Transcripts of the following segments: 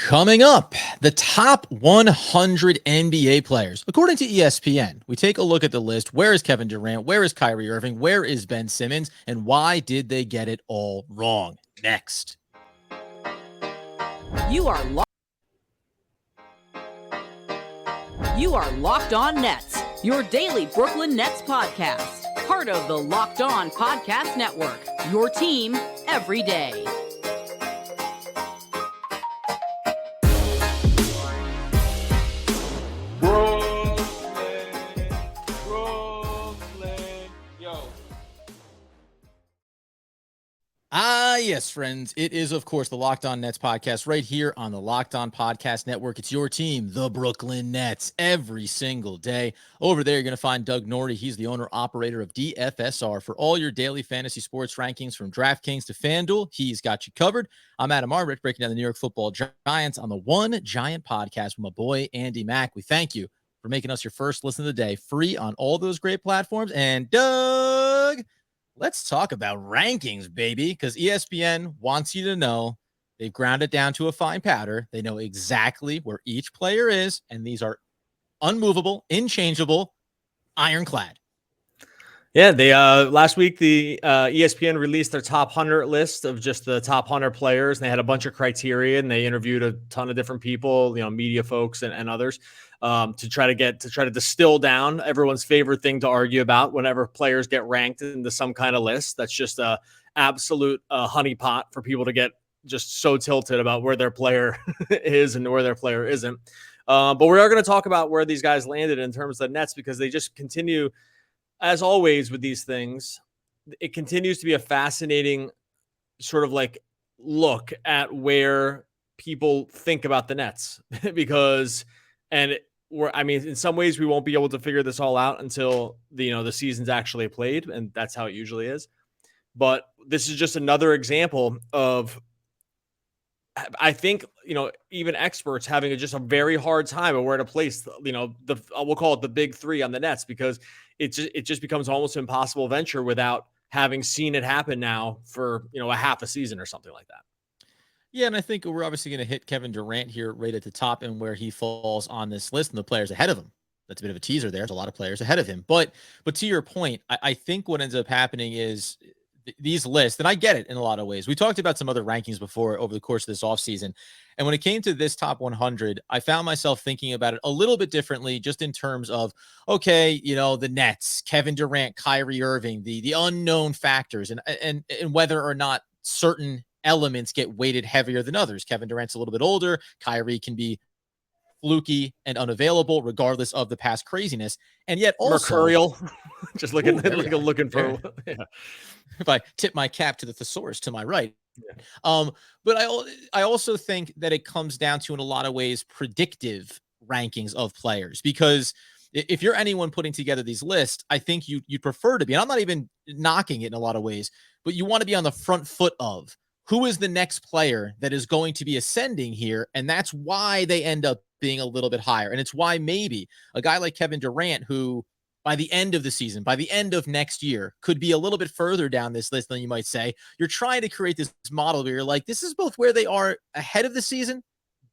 Coming up, the top 100 NBA players. According to ESPN, we take a look at the list. Where is Kevin Durant? Where is Kyrie Irving? Where is Ben Simmons? And why did they get it all wrong? Next. You are Locked On Nets, your daily Brooklyn Nets podcast. Part of the Locked On Podcast Network, your team every day. Yes, friends. It is, of course, the Locked On Nets podcast right here on the Locked On Podcast Network. It's your team, the Brooklyn Nets, every single day. Over there, you're going to find Doug Norrie. He's the owner-operator of DFSR. For all your daily fantasy sports rankings from DraftKings to FanDuel, he's got you covered. I'm Adam Armbrecht, breaking down the New York Football Giants on the One Giant podcast with my boy, Andy Mack. We thank you for making us your first listen of the day, free on all those great platforms. And Doug, let's talk about rankings, baby, because ESPN wants you to know they've ground it down to a fine powder. They know exactly where each player is, and these are unmovable, inchangeable, ironclad. Yeah, they last week the ESPN released their top 100 list of just the top 100 players, and they had a bunch of criteria, and they interviewed a ton of different people, media folks and others, to try to distill down everyone's favorite thing to argue about whenever players get ranked into some kind of list. That's just a absolute honeypot for people to get just so tilted about where their player is and where their player isn't. But we are going to talk about where these guys landed in terms of the Nets, because they just continue. As always with these things, it continues to be a fascinating sort of like look at where people think about the Nets because, in some ways we won't be able to figure this all out until the season's actually played, and that's how it usually is. But this is just another example of, I think, even experts having just a very hard time of where to place, we'll call it the big three on the Nets, because it just becomes almost an impossible venture without having seen it happen now for, a half a season or something like that. Yeah, and I think we're obviously going to hit Kevin Durant here right at the top and where he falls on this list and the players ahead of him. That's a bit of a teaser there. There's a lot of players ahead of him. But to your point, I think what ends up happening is these lists, and I get it in a lot of ways. We talked about some other rankings before over the course of this offseason. And when it came to this top 100, I found myself thinking about it a little bit differently, just in terms of, okay, the Nets, Kevin Durant, Kyrie Irving, the unknown factors, and whether or not certain elements get weighted heavier than others. Kevin Durant's a little bit older. Kyrie can be fluky and unavailable regardless of the past craziness. And yet also mercurial. Just looking for yeah. If I tip my cap to the thesaurus to my right. Yeah. But I also think that it comes down to, in a lot of ways, predictive rankings of players, because if you're anyone putting together these lists, I think you'd prefer to be, and I'm not even knocking it in a lot of ways, but you want to be on the front foot of who is the next player that is going to be ascending here. And that's why they end up being a little bit higher. And it's why maybe a guy like Kevin Durant, who by the end of the season, by the end of next year, could be a little bit further down this list than you might say. You're trying to create this model where you're like, this is both where they are ahead of the season,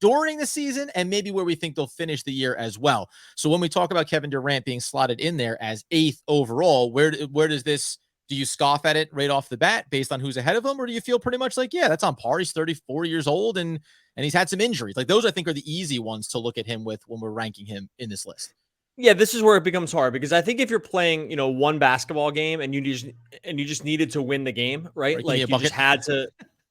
during the season, and maybe where we think they'll finish the year as well. So when we talk about Kevin Durant being slotted in there as 8th overall, where does this, do you scoff at it right off the bat based on who's ahead of him? Or do you feel pretty much like, yeah, that's on par. He's 34 years old and he's had some injuries. Like, those, I think, are the easy ones to look at him with when we're ranking him in this list. Yeah, this is where it becomes hard, because I think if you're playing, one basketball game and you just needed to win the game, right? Like, you just had to,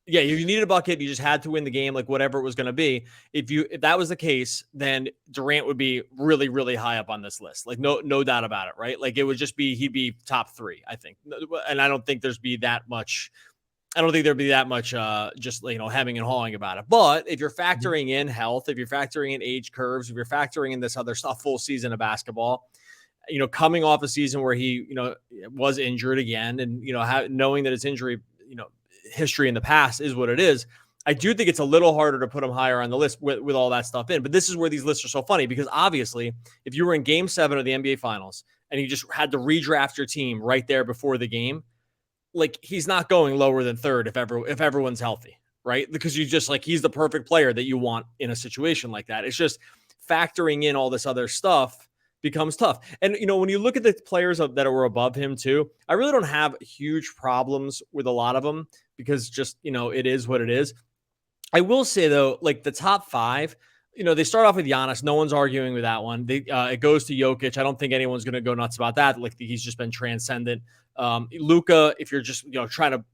yeah, you needed a bucket. You just had to win the game, like whatever it was going to be. If that was the case, then Durant would be really, really high up on this list. Like, no doubt about it, right? Like, it would just be, he'd be top 3, I think. And I don't think there'd be that much just, hemming and hawing about it. But if you're factoring in health, if you're factoring in age curves, if you're factoring in this other stuff, full season of basketball, coming off a season where he, was injured again, and, knowing that his injury, history in the past is what it is, I do think it's a little harder to put him higher on the list with all that stuff in. But this is where these lists are so funny, because obviously if you were in game 7 of the NBA finals and you just had to redraft your team right there before the game, like, he's not going lower than 3rd if everyone's healthy, right? Because you just like, he's the perfect player that you want in a situation like that. It's just factoring in all this other stuff becomes tough. And, when you look at the players that were above him too, I really don't have huge problems with a lot of them because just, it is what it is. I will say though, like the top 5, they start off with Giannis. No one's arguing with that one. It goes to Jokic. I don't think anyone's going to go nuts about that. Like he's just been transcendent. Luka, if you're just, trying to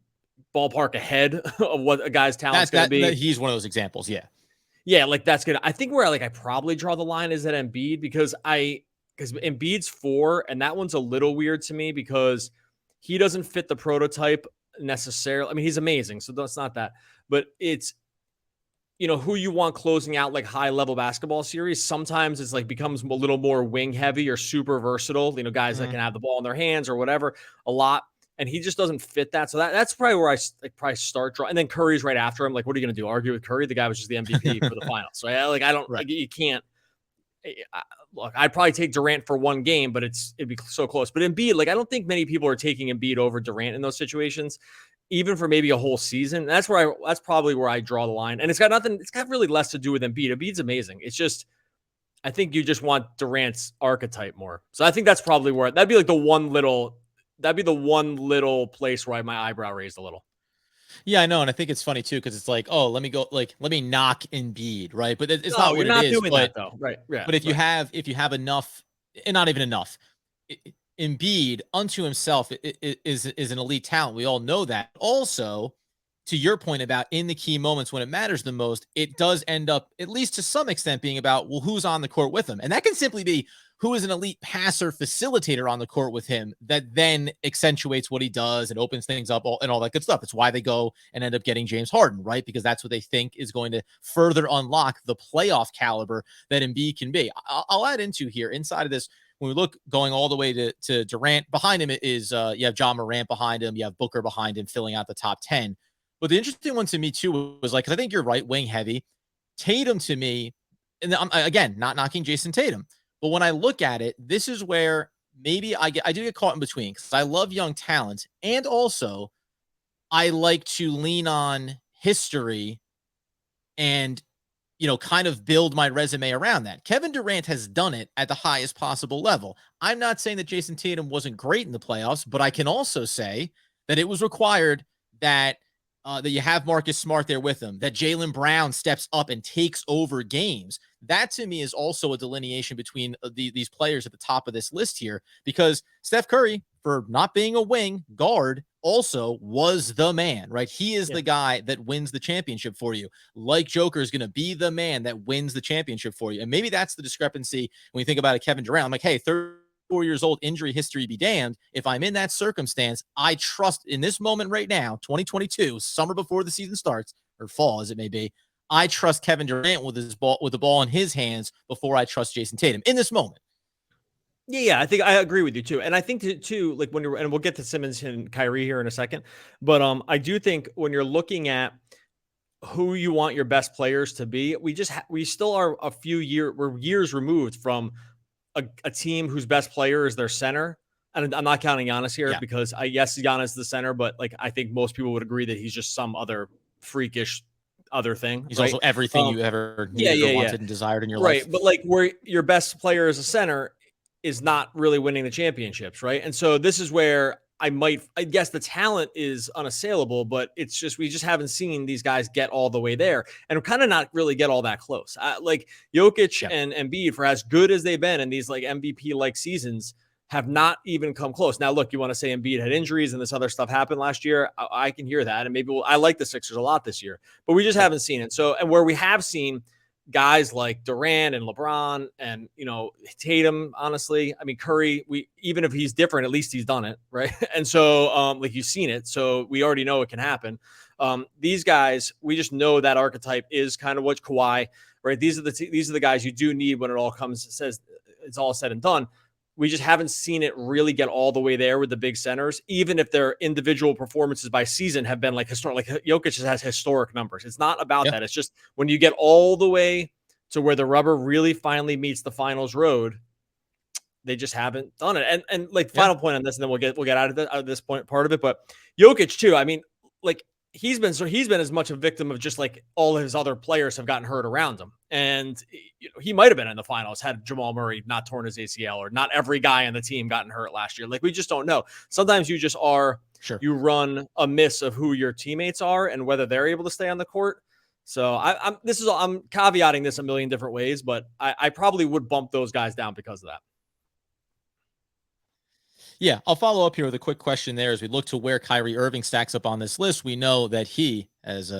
ballpark ahead of what a guy's talent's going to be. He's one of those examples. Yeah. Yeah. Like that's good. I think where I probably draw the line is at Embiid because Embiid's 4 and that one's a little weird to me because he doesn't fit the prototype necessarily. I mean, he's amazing. So that's not that, but it's, who you want closing out like high level basketball series. Sometimes it's like becomes a little more wing heavy or super versatile, guys that can have the ball in their hands or whatever a lot. And he just doesn't fit that. So that's probably where I probably start drawing. And then Curry's right after him. Like, what are you going to do? Argue with Curry? The guy was just the MVP for the finals. So I don't, right. You can't. Look, I'd probably take Durant for one game, but it'd be so close. But Embiid, I don't think many people are taking Embiid over Durant in those situations, even for maybe a whole season. That's probably where I draw the line. And it's got really less to do with Embiid. Embiid's amazing. It's just, I think you just want Durant's archetype more. So I think that's probably where that'd be the one little place where my eyebrow raised a little. Yeah, I know. And I think it's funny too, because it's like, oh, let me knock Embiid, right? But it's not what it is. Doing that, though. Right. Yeah. But if you have enough, and not even enough, Embiid unto himself is an elite talent. We all know that. Also, to your point about in the key moments when it matters the most, it does end up, at least to some extent, being about, well, who's on the court with him? And that can simply be who is an elite passer facilitator on the court with him that then accentuates what he does and opens things up and all that good stuff. It's why they go and end up getting James Harden, right? Because that's what they think is going to further unlock the playoff caliber that Embiid can be. I'll add into here inside of this. When we look going all the way to Durant, behind him is you have John Morant behind him, you have Booker behind him, filling out the top 10. But the interesting one to me too was because I think you're right, wing heavy. Tatum to me, and I'm again not knocking Jason Tatum, but when I look at it, this is where maybe I do get caught in between because I love young talent, and also I like to lean on history and kind of build my resume around that. Kevin Durant has done it at the highest possible level. I'm not saying that Jason Tatum wasn't great in the playoffs, but I can also say that it was required that you have Marcus Smart there with him, that Jaylen Brown steps up and takes over games. That to me is also a delineation between these players at the top of this list here, because Steph Curry, for not being a wing guard, also was the man, right? He is the guy that wins the championship for you. Like Joker is going to be the man that wins the championship for you. And maybe that's the discrepancy when you think about a Kevin Durant. I'm like, hey, 34 years old, injury history be damned. If I'm in that circumstance, I trust in this moment right now, 2022, summer before the season starts, or fall as it may be, I trust Kevin Durant with the ball in his hands before I trust Jason Tatum in this moment. Yeah, I think I agree with you too. And I think too, like and we'll get to Simmons and Kyrie here in a second, but I do think when you're looking at who you want your best players to be, we still are we're years removed from a team whose best player is their center. And I'm not counting Giannis here because yes, Giannis is the center, but I think most people would agree that he's just some other freakish other thing. He's also everything you ever needed or wanted and desired in your life. Right. But where your best player as a center is not really winning the championships, right? And so this is where I guess the talent is unassailable, but it's just we just haven't seen these guys get all the way there and kind of not really get all that close. Jokic and Embiid, for as good as they've been in these MVP-like seasons, have not even come close. Now, look, you want to say Embiid had injuries and this other stuff happened last year. I can hear that, and maybe I like the Sixers a lot this year, but we just haven't seen it. So, and where we have seen guys like Durant and LeBron and, Tatum, honestly, I mean, Curry, even if he's different, at least he's done it. Right. And so you've seen it. So we already know it can happen. These guys, we just know that archetype is kind of what Kawhi, right? These are the guys you do need when it all says it's all said and done. We just haven't seen it really get all the way there with the big centers, even if their individual performances by season have been historic. Jokic has historic numbers. It's not about that. It's just when you get all the way to where the rubber really finally meets the finals road, they just haven't done it. And final point on this, and then we'll get out of this point part of it. But Jokic too. I mean, he's been as much a victim of just like all his other players have gotten hurt around him. And he might have been in the finals had Jamal Murray not torn his ACL, or not every guy on the team gotten hurt last year. Like, we just don't know. Sometimes you just are, you run a miss of who your teammates are and whether they're able to stay on the court. So I'm caveating this a million different ways, but I probably would bump those guys down because of that. Yeah, I'll follow up here with a quick question there. As we look to where Kyrie Irving stacks up on this list, we know that he, as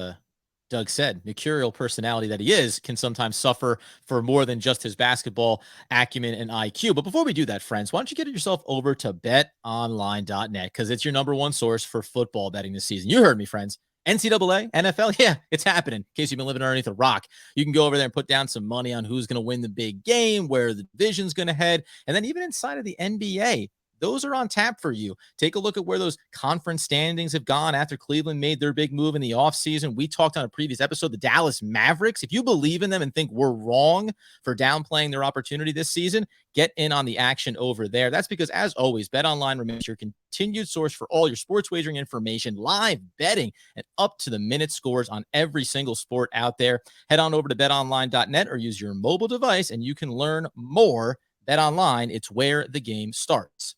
Doug said, mercurial personality that he is, can sometimes suffer for more than just his basketball acumen and IQ. But before we do that, friends, why don't you get yourself over to betonline.net, because it's your number one source for football betting this season. You heard me, friends. NCAA, NFL, yeah, it's happening. In case you've been living underneath a rock, you can go over there and put down some money on who's going to win the big game, where the division's going to head, and then even inside of the NBA, those are on tap for you. Take a look at where those conference standings have gone after Cleveland made their big move in the offseason. We talked on a previous episode, the Dallas Mavericks. If you believe in them and think we're wrong for downplaying their opportunity this season, get in on the action over there. That's because, as always, BetOnline remains your continued source for all your sports wagering information, live betting, and up-to-the-minute scores on every single sport out there. Head on over to betonline.net or use your mobile device, and you can learn more. BetOnline, it's where the game starts.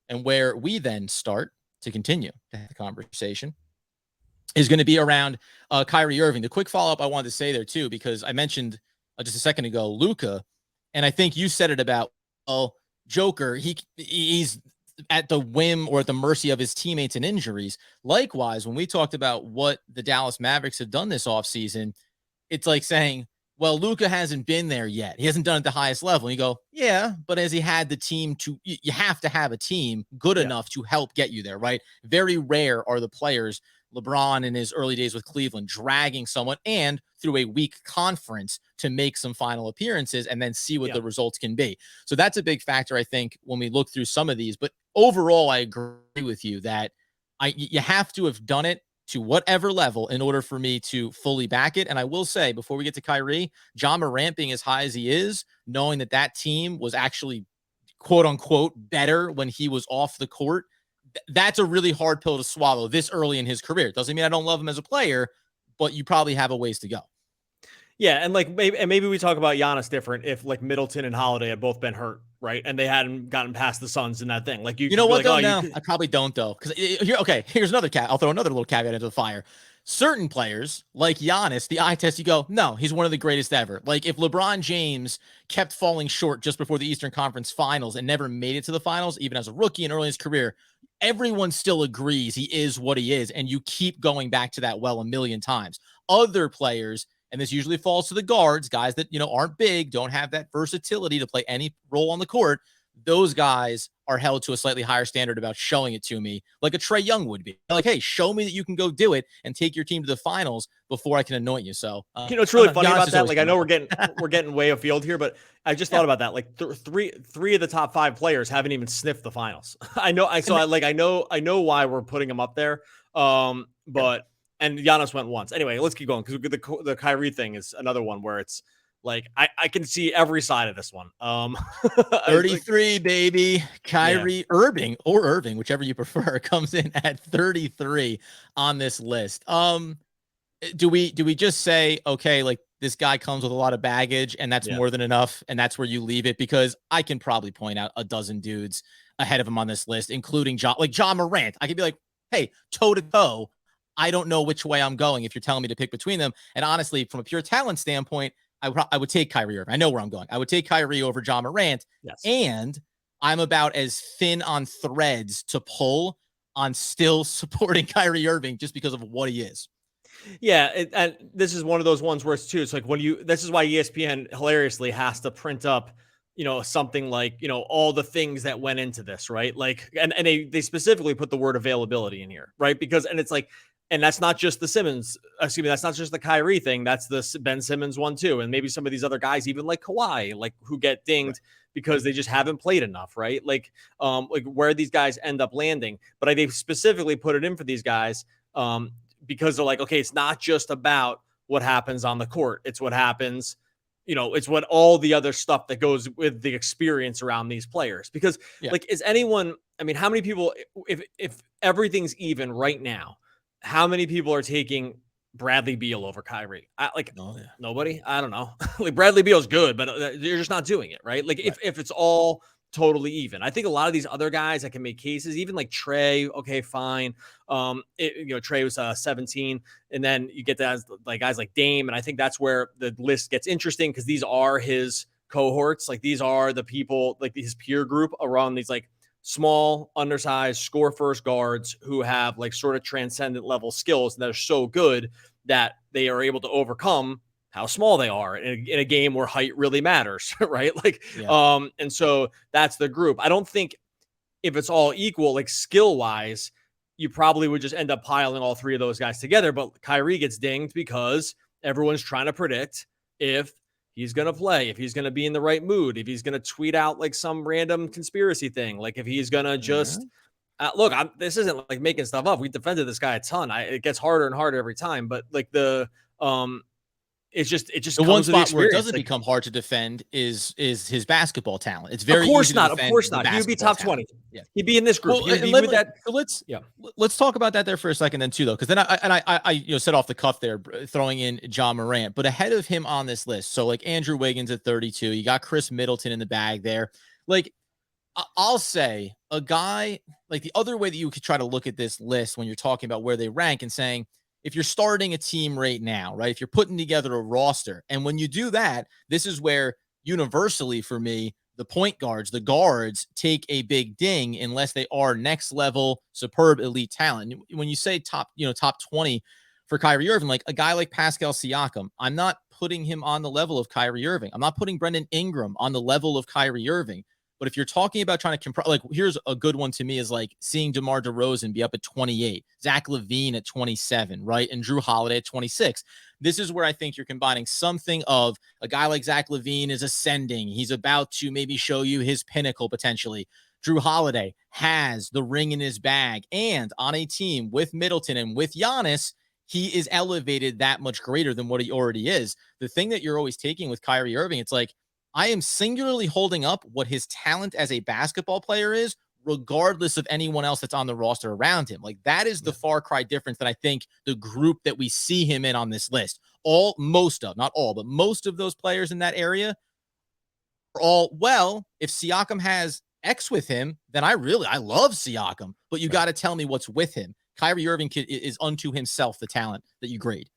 And where we then start to continue the conversation is going to be around Kyrie Irving. The quick follow-up I wanted to say there too, because I mentioned just a second ago, Luka, and I think you said it about, Joker, he's at the whim or at the mercy of his teammates and injuries. Likewise, when we talked about what the Dallas Mavericks have done this offseason, it's like saying, well, Luka hasn't been there yet. He hasn't done it at the highest level. And you go, yeah, but has he had the team to, you have to have a team good enough to help get you there, right? Very rare are the players, LeBron in his early days with Cleveland, dragging someone and through a weak conference to make some final appearances and then see what the results can be. So that's a big factor, I think, when we look through some of these. But overall, I agree with you that you have to have done it to whatever level in order for me to fully back it. And I will say, before we get to Kyrie, Ja Morant being as high as he is, knowing that that team was actually quote unquote better when he was off the court, that's a really hard pill to swallow this early in his career. Doesn't mean I don't love him as a player, but you probably have a ways to go. Yeah, and like maybe we talk about Giannis different if like Middleton and Holiday had both been hurt, right? And they hadn't gotten past the Suns in that thing. Like you know what? Like, though, no, I probably don't though, because here's another cat. I'll throw another little caveat into the fire. Certain players like Giannis, the eye test, you go, no, he's one of the greatest ever. Like if LeBron James kept falling short just before the Eastern Conference Finals and never made it to the finals, even as a rookie and early in his career, everyone still agrees he is what he is, and you keep going back to that well a million times. Other players. And this usually falls to the guards, guys that, aren't big, don't have that versatility to play any role on the court. Those guys are held to a slightly higher standard about showing it to me, like a Trae Young would be. Like, hey, show me that you can go do it and take your team to the finals before I can anoint you. So, it's really funny about that. Like, I know we're getting way afield here, but I just thought about that. Like, three of the top 5 players haven't even sniffed the finals. I know why we're putting them up there. But. And Giannis went once. Anyway, let's keep going because the Kyrie thing is another one where it's like I can see every side of this one. 33, baby. Kyrie Irving, whichever you prefer, comes in at 33 on this list. Do we just say, okay, like this guy comes with a lot of baggage and that's more than enough, and that's where you leave it? Because I can probably point out a dozen dudes ahead of him on this list, including Ja Morant. I could be like, hey, toe to toe, I don't know which way I'm going if you're telling me to pick between them. And honestly, from a pure talent standpoint, I would take Kyrie Irving. I know where I'm going. I would take Kyrie over Ja Morant. Yes. And I'm about as thin on threads to pull on still supporting Kyrie Irving just because of what he is. Yeah. And this is one of those ones where it's like this is why ESPN hilariously has to print up, something like, all the things that went into this, right? Like, and they specifically put the word availability in here, right? Because, and it's like, and that's not just the Simmons, that's not just the Kyrie thing. That's the Ben Simmons one too. And maybe some of these other guys, even like Kawhi, like who get dinged because they just haven't played enough, right? Like where these guys end up landing. But they specifically put it in for these guys because they're like, okay, it's not just about what happens on the court. It's what happens, it's what all the other stuff that goes with the experience around these players. Because like, is anyone, how many people, if everything's even right now, how many people are taking Bradley Beal over Kyrie? Nobody. I don't know. Like Bradley Beal's good, but you're just not doing it, right? Like if it's all totally even, I think a lot of these other guys that can make cases, even like Trey. Okay, fine. Trey was 17, and then you get that like guys like Dame, and I think that's where the list gets interesting because these are his cohorts. Like these are the people, like his peer group around these like small, undersized, score first guards who have like sort of transcendent level skills that are so good that they are able to overcome how small they are in a game where height really matters, right? Like, and so that's the group. I don't think if it's all equal, like skill wise, you probably would just end up piling all three of those guys together. But Kyrie gets dinged because everyone's trying to predict if he's going to play, if he's going to be in the right mood, if he's going to tweet out like some random conspiracy thing, like if he's going to just look, this isn't like making stuff up. We defended this guy a ton. It gets harder and harder every time, but like it just the one spot where it doesn't become hard to defend is his basketball talent. It's very of course easy not. To defend of course not. He would be top 20. Yeah, he'd be in this group. Let's talk about that there for a second, then too, though, because then I set off the cuff there, throwing in Ja Morant, but ahead of him on this list. So like Andrew Wiggins at 32, you got Chris Middleton in the bag there. Like I'll say a guy like the other way that you could try to look at this list when you're talking about where they rank and saying, if you're starting a team right now, right? If you're putting together a roster, and when you do that, this is where universally for me, the point guards, the guards take a big ding unless they are next level, superb elite talent. When you say top 20 for Kyrie Irving, like a guy like Pascal Siakam, I'm not putting him on the level of Kyrie Irving. I'm not putting Brendan Ingram on the level of Kyrie Irving. But if you're talking about trying to like, here's a good one to me is like seeing DeMar DeRozan be up at 28, Zach LaVine at 27, right? And Drew Holiday at 26. This is where I think you're combining something of a guy like Zach LaVine is ascending. He's about to maybe show you his pinnacle potentially. Drew Holiday has the ring in his bag, and on a team with Middleton and with Giannis, he is elevated that much greater than what he already is. The thing that you're always taking with Kyrie Irving, it's like, I am singularly holding up what his talent as a basketball player is, regardless of anyone else that's on the roster around him. Like that is the far cry difference that I think the group that we see him in on this list, not all, but most of those players in that area are all, well, if Siakam has X with him, then I love Siakam, but you got to tell me what's with him. Kyrie Irving is unto himself the talent that you grade.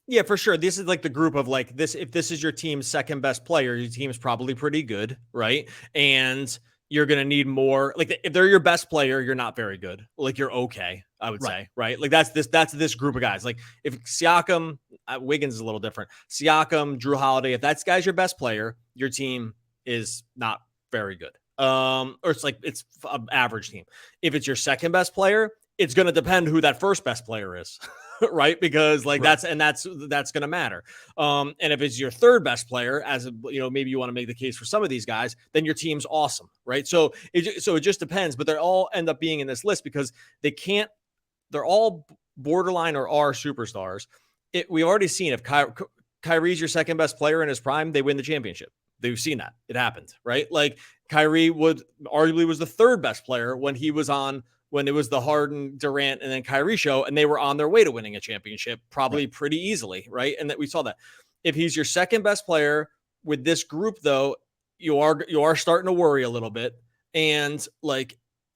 Yeah, for sure. This is like the group of like this. If this is your team's second best player, your team's probably pretty good, right? And you're going to need more. Like if they're your best player, you're not very good. Like you're okay, I would say, right? Like that's this group of guys. Like if Siakam, Wiggins is a little different. Siakam, Drew Holiday, if that guy's your best player, your team is not very good. Or it's an average team. If it's your second best player, it's going to depend who that first best player is. Right. Because like that's going to matter. And if it's your third best player, maybe you want to make the case for some of these guys, then your team's awesome. Right. So it just depends, but they all end up being in this list because they're all borderline or are superstars. We've already seen if Kyrie's your second best player in his prime, they win the championship. They've seen that. It happened. Right. Like Kyrie arguably was the third best player when it was the Harden, Durant, and then Kyrie show, and they were on their way to winning a championship probably pretty easily, right? And that we saw that. If he's your second best player with this group, though, you are starting to worry a little bit, and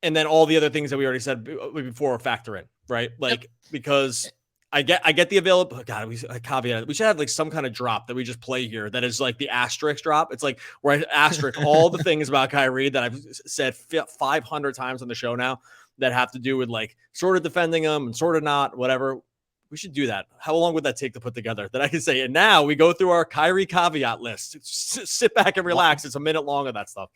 then all the other things that we already said before factor in, right? Like because I get the available. God, I caveat. We should have like some kind of drop that we just play here that is like the asterisk drop. It's like where I asterisk all the things about Kyrie that I've said 500 times on the show now, that have to do with like sort of defending them and sort of not, whatever. We should do that. How long would that take to put together that I can say? And now we go through our Kyrie caveat list. Sit back and relax. It's a minute long of that stuff.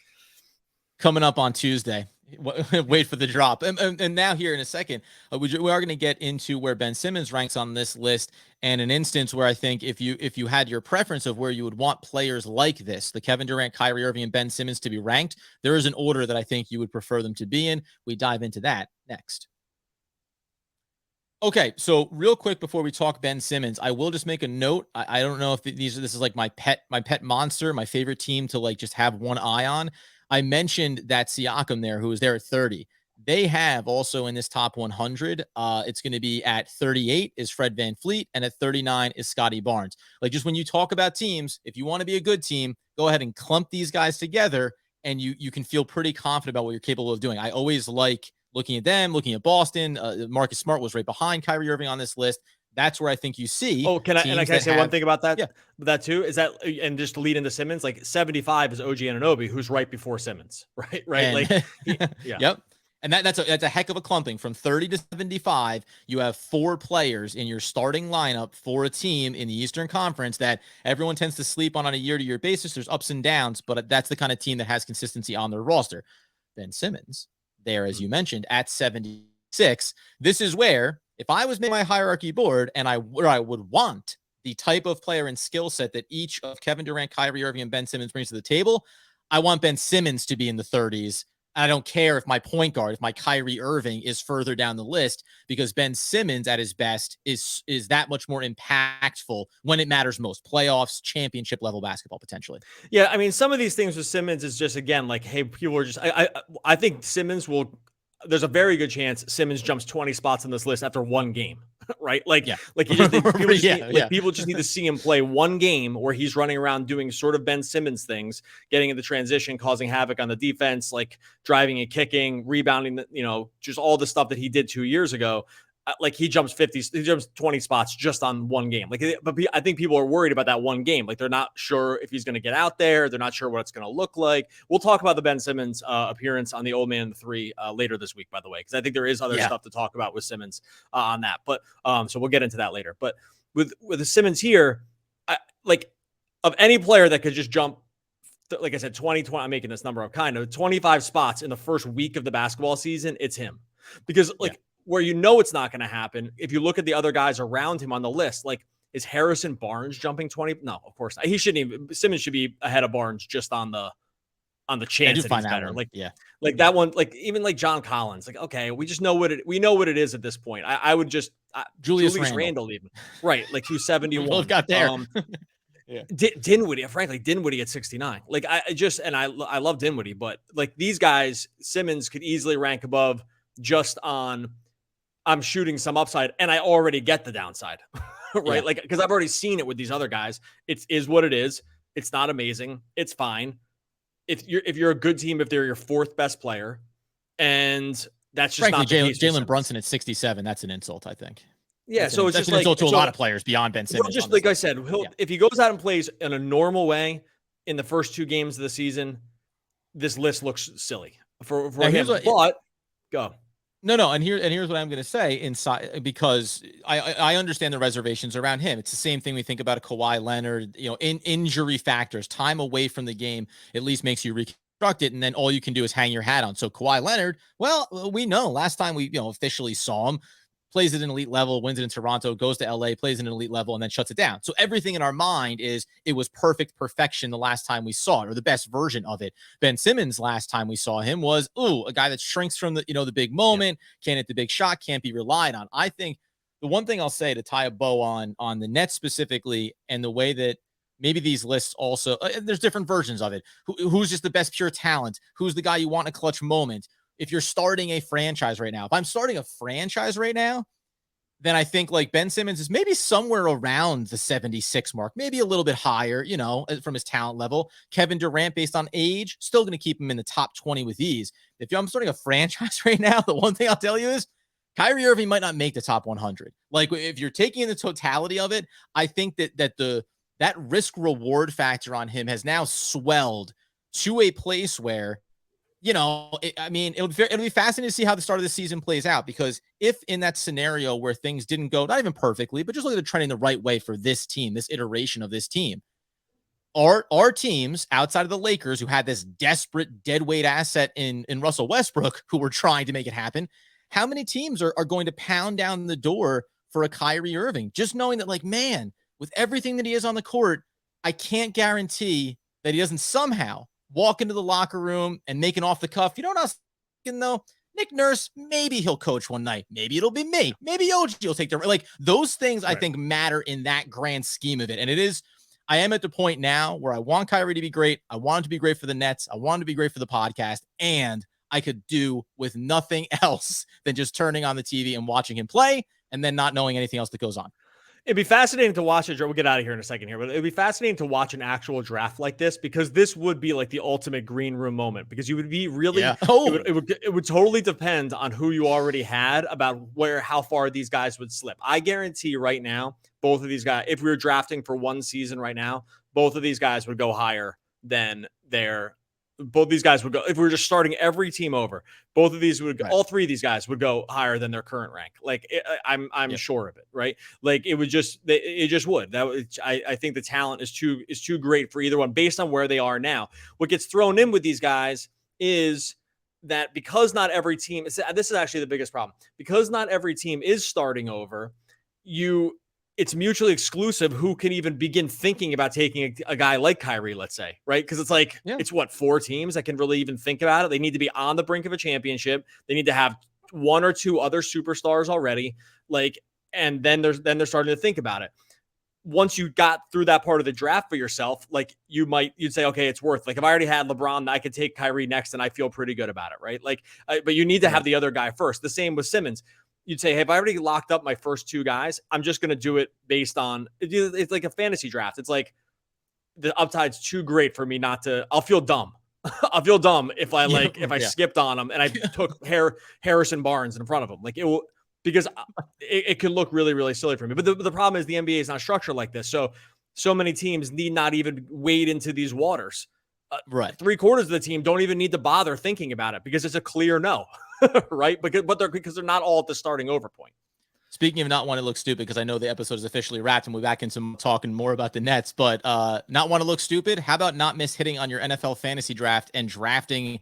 Coming up on Tuesday. Wait for the drop. And now here in a second, we are going to get into where Ben Simmons ranks on this list, and an instance where I think if you had your preference of where you would want players like this, the Kevin Durant, Kyrie Irving, and Ben Simmons to be ranked, there is an order that I think you would prefer them to be in. We dive into that next. Okay, so real quick before we talk Ben Simmons, I will just make a note. I don't know if this is like my pet monster, my favorite team to like just have one eye on. I mentioned that Siakam there, who was there at 30. They have also in this top 100, it's going to be at 38 is Fred VanVleet, and at 39 is Scotty Barnes. Like, just when you talk about teams, if you want to be a good team, go ahead and clump these guys together, and you can feel pretty confident about what you're capable of doing. I always like looking at them, looking at Boston. Marcus Smart was right behind Kyrie Irving on this list. That's where I think you see. Oh, can I say one thing about that? Yeah. That too is that, and just to lead into Simmons, like 75 is OG Anunoby, who's right before Simmons, right? And, Like, Yep. And that's a heck of a clumping. From 30 to 75, you have 4 players in your starting lineup for a team in the Eastern Conference that everyone tends to sleep on a year-to-year basis. There's ups and downs, but that's the kind of team that has consistency on their roster. Ben Simmons, there, as you mentioned, at 76. This is where, if I was making my hierarchy board and I would want the type of player and skill set that each of Kevin Durant, Kyrie Irving, and Ben Simmons brings to the table, I want Ben Simmons to be in the 30s. I don't care if my point guard, if my Kyrie Irving is further down the list, because Ben Simmons at his best is that much more impactful when it matters most. Playoffs, championship level basketball, potentially. Yeah, I mean, some of these things with Simmons is just, again, like, hey, people are just, I think Simmons will, there's a very good chance Simmons jumps 20 spots on this list after one game, right? Like, yeah. Like, people just need to see him play one game where he's running around doing sort of Ben Simmons things, getting into transition, causing havoc on the defense, like driving and kicking, rebounding, just all the stuff that he did 2 years ago. Like, he jumps 20 spots just on one game. Like, but I think people are worried about that one game. Like, they're not sure if he's going to get out there. They're not sure what it's going to look like. We'll talk about the Ben Simmons appearance on the Old Man in the Three later this week, by the way, because I think there is other stuff to talk about with Simmons on that. But so we'll get into that later. But with the Simmons here, of any player that could just jump, like I said, 20, I'm making this number up, kind of 25 spots in the first week of the basketball season, it's him. Because where it's not going to happen, if you look at the other guys around him on the list, like, is Harrison Barnes jumping 20? No, of course not. He shouldn't even. Simmons should be ahead of Barnes just on the chance that he's better. That one, like, even like John Collins, like, okay, we just know what it is at this point. I would just Julius Randle even, right? Like, who's 71. Both got there. Dinwiddie, frankly, Dinwiddie at 69. Like, I love Dinwiddie, but like, these guys, Simmons could easily rank above just on, I'm shooting some upside and I already get the downside, right? Yeah. Like, because I've already seen it with these other guys. It is what it is. It's not amazing. It's fine. If you're a good team, if they're your 4th best player, and that's just frankly, not the case. Jalen Brunson at 67, that's an insult, I think. Yeah, it's just an insult to a lot of players beyond Ben Simmons. Just like I said, if he goes out and plays in a normal way in the first 2 games of the season, this list looks silly for him. But go. No, and here's what I'm going to say inside, because I understand the reservations around him. It's the same thing we think about a Kawhi Leonard. In injury factors, time away from the game at least makes you reconstruct it, and then all you can do is hang your hat on. So Kawhi Leonard, well, we know last time we officially saw him, plays at an elite level, wins it in Toronto, goes to LA, plays at an elite level, and then shuts it down. So everything in our mind is it was perfection the last time we saw it, or the best version of it. Ben Simmons, last time we saw him, was a guy that shrinks from the big moment, can't hit the big shot, can't be relied on. I think the one thing I'll say to tie a bow on the Nets specifically, and the way that maybe these lists also, there's different versions of it. Who's just the best pure talent? Who's the guy you want in a clutch moment? If you're starting a franchise right now, if I'm starting a franchise right now, then I think like Ben Simmons is maybe somewhere around the 76 mark, maybe a little bit higher, from his talent level. Kevin Durant, based on age, still going to keep him in the top 20 with ease. If I'm starting a franchise right now, the one thing I'll tell you is Kyrie Irving might not make the top 100. Like, if you're taking in the totality of it, I think that risk reward factor on him has now swelled to a place where, it'll be fascinating to see how the start of the season plays out, because if in that scenario where things didn't go, not even perfectly, but just look at the trending the right way for this team, this iteration of this team, our teams outside of the Lakers, who had this desperate deadweight asset in Russell Westbrook, who were trying to make it happen, how many teams are going to pound down the door for a Kyrie Irving, just knowing that, like, man, with everything that he is on the court, I can't guarantee that he doesn't somehow walk into the locker room and make an off the cuff. You know what I was thinking, though? Nick Nurse, maybe he'll coach one night. Maybe it'll be me. Maybe OG will take the, like, those things I think matter in that grand scheme of it. And I am at the point now where I want Kyrie to be great. I want him to be great for the Nets. I want him to be great for the podcast. And I could do with nothing else than just turning on the TV and watching him play and then not knowing anything else that goes on. It'd be fascinating to watch it. We'll get out of here in a second here, but it'd be fascinating to watch an actual draft like this, because this would be like the ultimate green room moment, because you would be really, it would totally depend on who you already had about how far these guys would slip. I guarantee right now, both of these guys, if we were drafting for one season right now, both of these guys would go higher than both these guys would go, if we were just starting every team over, both of these would go, all three of these guys would go higher than their current rank. Like I'm sure of it, right? Like it just would. I think the talent is too great for either one based on where they are now. What gets thrown in with these guys is that because not every team, this is actually the biggest problem, because not every team is starting over, it's mutually exclusive who can even begin thinking about taking a guy like Kyrie, let's say, right? Because it's like, it's what, 4 teams that can really even think about it. They need to be on the brink of a championship. They need to have 1 or 2 other superstars already. Like, and then they're starting to think about it. Once you got through that part of the draft for yourself, like you'd say, okay, it's worth, like if I already had LeBron, I could take Kyrie next and I feel pretty good about it, right? Like, but you need to have the other guy first. The same with Simmons. You'd say, hey, if I already locked up my first 2 guys, I'm just going to do it based on, it's like a fantasy draft. It's like the upside's too great for me not to, I'll feel dumb. I'll feel dumb if I skipped on them and I took Harrison Barnes in front of him. Like it will, because it could look really, really silly for me. But the problem is the NBA is not structured like this. So many teams need not even wade into these waters. Right. 3/4 of the team don't even need to bother thinking about it because it's a clear no. Right? Because they're not all at the starting over point. Speaking of not want to look stupid, because I know the episode is officially wrapped and we'll be back into talking more about the Nets, but not want to look stupid. How about not miss hitting on your NFL fantasy draft and drafting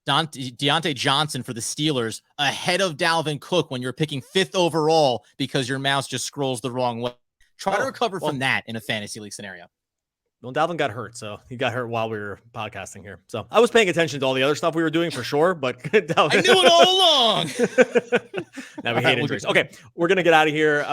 Deontay Johnson for the Steelers ahead of Dalvin Cook when you're picking 5th overall because your mouse just scrolls the wrong way? Try to recover from that in a fantasy league scenario. Well, Dalvin got hurt, so he got hurt while we were podcasting here. So I was paying attention to all the other stuff we were doing for sure, but I knew it all along. Now we hate injuries. Okay, we're gonna get out of here.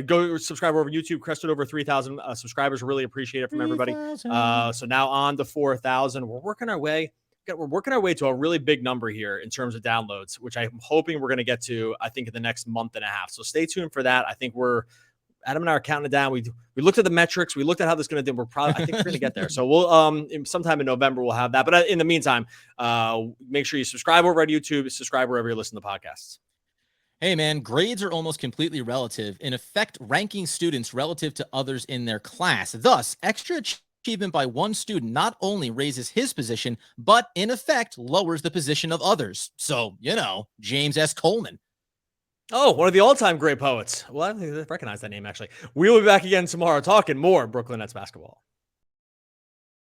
Go subscribe over YouTube. Crested over 3,000 subscribers. Really appreciate it from everybody. So now on to 4,000. We're working our way. We're working our way to a really big number here in terms of downloads, which I'm hoping we're going to get to, I think, in the next month and a half. So stay tuned for that. I think Adam and I are counting it down. We looked at the metrics. We looked at how this is going to do. I think we're going to get there. So we'll sometime in November we'll have that. But in the meantime, make sure you subscribe over at YouTube. Subscribe wherever you listen to podcasts. Hey man, grades are almost completely relative. In effect, ranking students relative to others in their class. Thus, extra achievement by one student not only raises his position, but in effect lowers the position of others. So, James S. Coleman. Oh, one of the all-time great poets. Well, I recognize that name, actually. We will be back again tomorrow talking more Brooklyn Nets basketball.